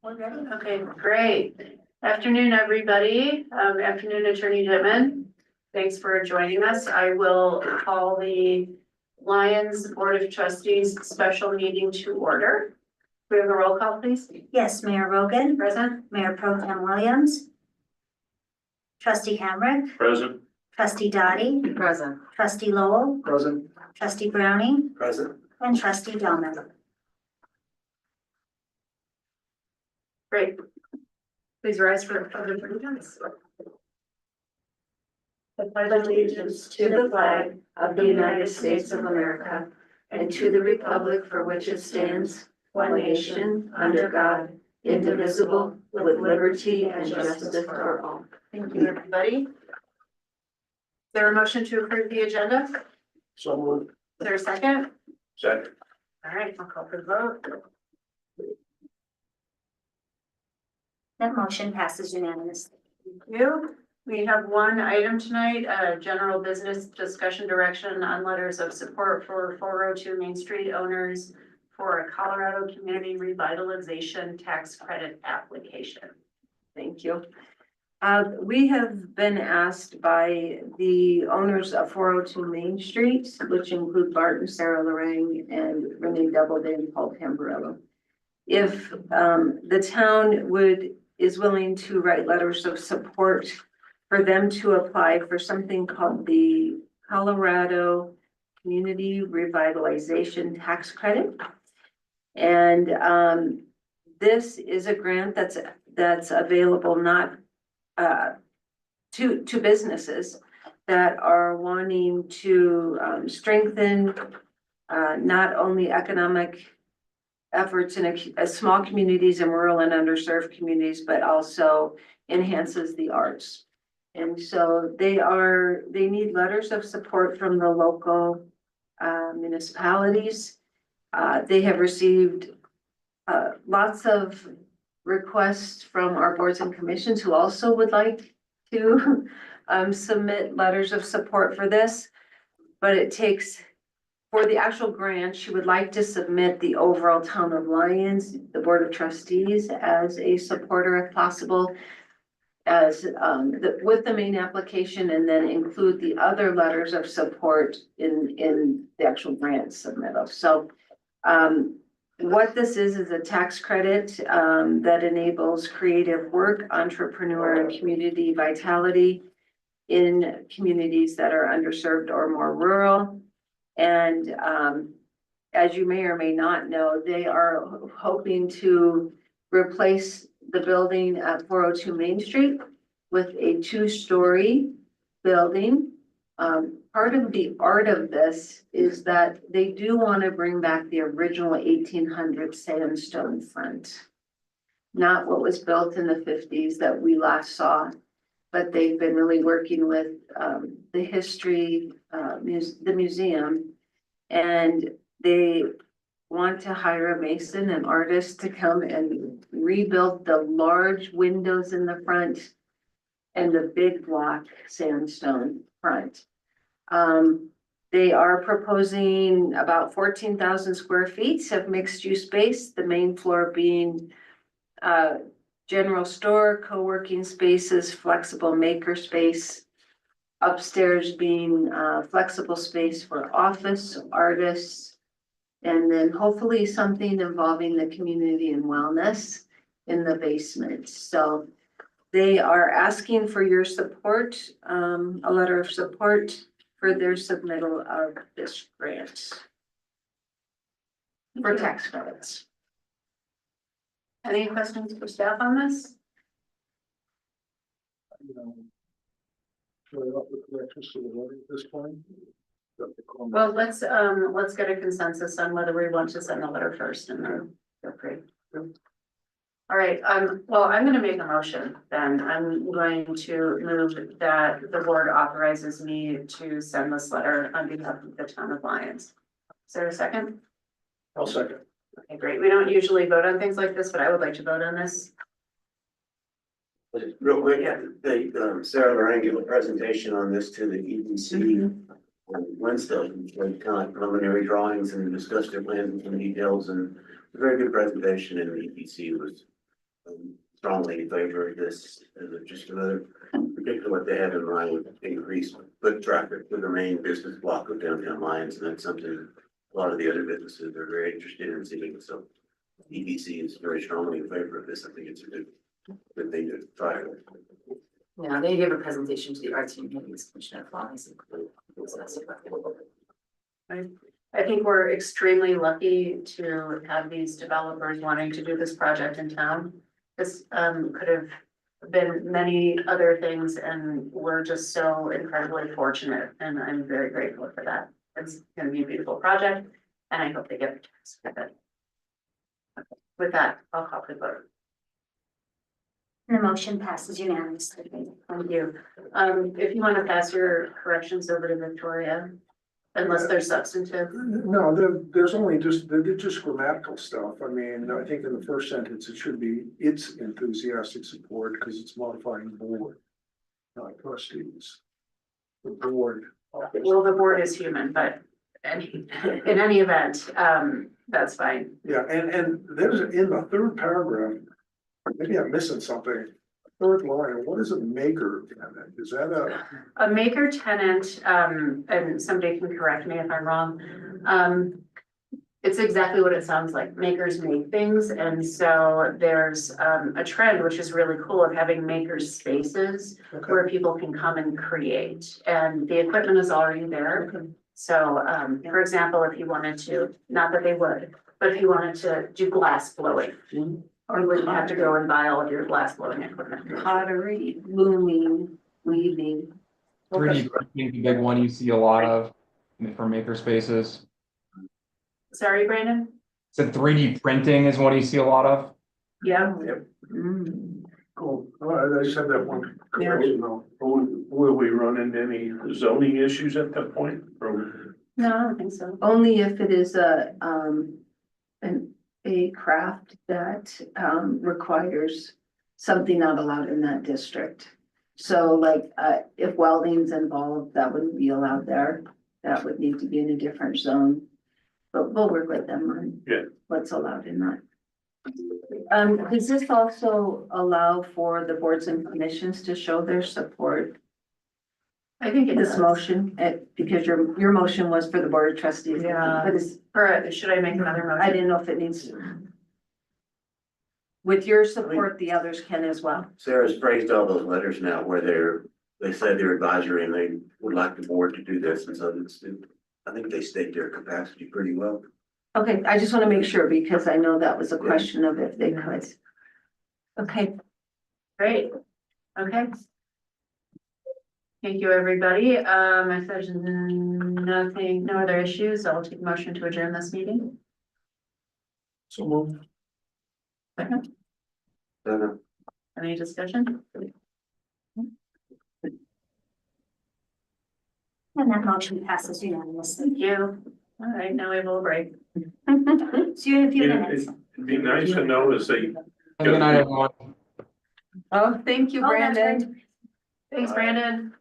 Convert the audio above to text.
We're ready. Okay, great. Afternoon, everybody. Afternoon, Attorney Dittman. Thanks for joining us. I will call the Lions Board of Trustees special meeting to order. We have a roll call, please. Yes, Mayor Rogan, Present. Mayor Pro Tem Williams, Trustee Hamrick, Present. Trustee Dottie, Present. Trustee Lowell, Present. Trustee Browning, Present. and Trustee Delman. Great. Please rise for the pledge of allegiance. I pledge allegiance to the flag of the United States of America and to the republic for which it stands, one nation, under God, indivisible, with liberty and justice for all. Thank you, everybody. Is there a motion to approve the agenda? Is So moved. there a second? Second. All right, I'll call for the vote. That motion passes unanimously. Thank you. We have one item tonight, general business discussion direction on letters of support for 402 Main Street owners for a Colorado Community Revitalization Tax Credit application. Thank you. We have been asked by the owners of 402 Main Street, which include Barton, Sarah Lorang, and Renee Doubleday and Paul Tamburello, if the town is willing to write letters of support for them to apply for something called the Colorado Community Revitalization Tax Credit. And this is a grant that's available not to businesses that are wanting to strengthen not only economic efforts in small communities and rural and underserved communities, but also enhances the arts. And so they need letters of support from the local municipalities. They have received lots of requests from our boards and commissions who also would like to submit letters of support for this. But it takes, for the actual grant, she would like to submit the overall town of Lyons, the Board of Trustees as a supporter if possible, as with the main application, and then include the other letters of support in the actual grant submittal. So what this is a tax credit that enables creative work, entrepreneur, and community vitality in communities that are underserved or more rural. And as you may or may not know, they are hoping to replace the building at 402 Main Street with a 2-story building. Part of the art of this is that they do want to bring back the original 1800 sandstone front. Not what was built in the 50s that we last saw, but they've been really working with the history, the museum, and they want to hire a mason and artist to come and rebuild the large windows in the front and the big block sandstone front. They are proposing about 14,000 square feet of mixed use space, the main floor being general store, co-working spaces, flexible maker space, upstairs being flexible space for office, artists, and then hopefully something involving the community and wellness in the basement. So they are asking for your support, a letter of support for their submittal of this grant for tax credits. Any questions for staff on this? Should I up the corrections to the voting at this point? Well, let's get a consensus on whether we want to send the letter first and then feel free. All right, well, I'm gonna make a motion then. I'm going to move that the board authorizes me to send this letter on behalf of the town of Lyons. Is there a second? I'll second. Okay, great. We don't usually vote on things like this, but I would like to vote on this. Real quick, Sarah Lorraine gave a presentation on this to the EDC on Wednesday, like kind of preliminary drawings and discussed their plans and some details, and a very good presentation, and the EDC was strongly in favor of this, as just another, particularly what they have in mind with increased foot traffic to the main business block of downtown Lyons, and that's something a lot of the other businesses are very interested in seeing, so EBC is very strongly in favor of this. I think it's a good thing to try. Yeah, they gave a presentation to the arts communities, Commissioner Fawns. I think we're extremely lucky to have these developers wanting to do this project in town. This could have been many other things, and we're just so incredibly fortunate, and I'm very grateful for that. It's gonna be a beautiful project, and I hope they get the tax with it. Okay, with that, I'll call for the vote. The motion passes unanimously. Thank you. If you want to pass your corrections over to Victoria, unless they're substantive. No, there's only they're just grammatical stuff. I mean, I think in the first sentence, it should be its enthusiastic support because it's modifying the board, not trustees. The board. Well, the board is human, but in any event, that's fine. Yeah, and there's in the third paragraph, maybe I'm missing something. Third line, what is a maker tenant? Is that A maker tenant, and somebody can correct me if I'm wrong. It's exactly what it sounds like. Makers make things, and so there's a trend, which is really cool, of having maker spaces okay? where people can come and create, and the equipment is already there. Okay. So, for example, if you wanted to, not that they would, but if you wanted to do glass blowing, Mhm. or you wouldn't have to go and buy all of your glass blowing equipment. Pottery, looming, weaving. 3D printing is a big one you see a lot of for maker spaces. Sorry, Brandon? So 3D printing is one you see a lot of. Yeah. Cool. All right, I just had that one correction though. Will we run into any zoning issues at that point? Or No, I don't think so. Only if it is a craft that requires something not allowed in that district. So like, if welding's involved, that wouldn't be allowed there. That would need to be in a different zone. But we'll work with them on what's allowed in that. Does this also allow for the boards and commissions to show their support? I think it This does. motion, because your motion was for the board of trustees. Yeah. But it's, Should I make another motion? I didn't know if it needs to. With your support, the others can as well. Sarah's phrased all those letters now where they say they're advisory and they would like the board to do this, and so I think they state their capacity pretty well. Okay, I just want to make sure because I know that was a question of if they could. Okay, Great, okay. Thank you, everybody. If there's nothing, no other issues, I'll take a motion to adjourn this meeting. so moved. Second, any discussion? And that motion passes unanimously. Thank you. All right, now we have a little break. See you in a few minutes. It'd be nice to know as they. Good night, everyone. oh, thank you, Oh, that's Brandon. Thanks, Brandon.